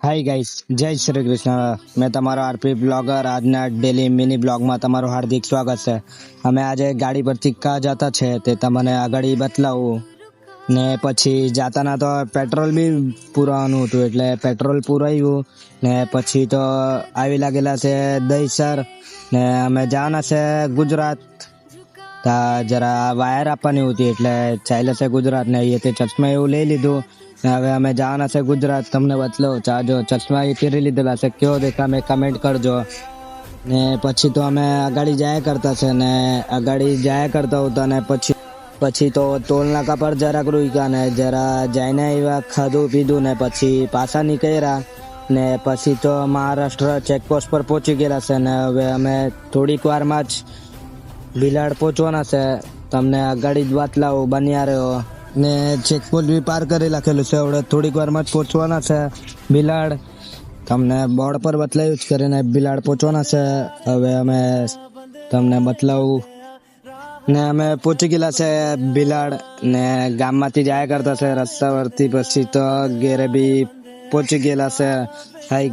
Hi guys, જય શ્રી કૃષ્ણ. મેં તમારો આરપી બ્લોગર આજના ડેલી મિની બ્લોગમાં તમારું હાર્દિક સ્વાગત છે. અમે આજે ગાડી પરથી કા જતા છે તે તમને આગળ બતલાવું. ને પછી જાતાના તો પેટ્રોલ બી પુરાવાનું હતું, એટલે પેટ્રોલ પુરાયું ને પછી તો આવી લાગેલા છે દહીસર ને અમે જવાના છે ગુજરાત. તા જરા વાયર આપવાની હતી એટલે ચાલ્યા છે ગુજરાત ને અહીંયાથી ચશ્મા એવું લઈ લીધું ને હવે અમે જવાના છે ગુજરાત. તમને બતલો ચાજો ચશ્મા એ ફેરી લીધેલા છે, કેવો દેખા મેં કમેન્ટ કરજો. ને પછી તો અમે આગાડી જાયા કરતા છે ને આગાડી જાયા કરતા હતા ને પછી તો ટોલ નાકા પર જરાક રૂક્યા ને જરા જઈને એવા ખાધું પીધું ને પછી પાછા નીકળ્યા ને પછી તો મહારાષ્ટ્ર ચેકપોસ્ટ પર પહોંચી ગયેલા છે ને હવે અમે થોડીક વારમાં જ બિલાડ પહોંચવાના છે. તમને આગાડી જ વાત લાવું, બન્યા રહ્યો. ને ચેકપોસ્ટ બી પાર કરી લખેલું છે, હવે થોડીક વારમાં જ પહોંચવાના છે બિલાડ. તમને બોર્ડ પર બતલાયું જ કરીને બિલાડ પહોંચવાના છે. હવે અમે તમને બતલાવું ને અમે પહોંચી ગયેલા છે બિલાડ ને ગામમાંથી જાયા કરતા છે રસ્તા પરથી. પછી તો ઘેરે બી પહોંચી ગયેલા છે. હાઈ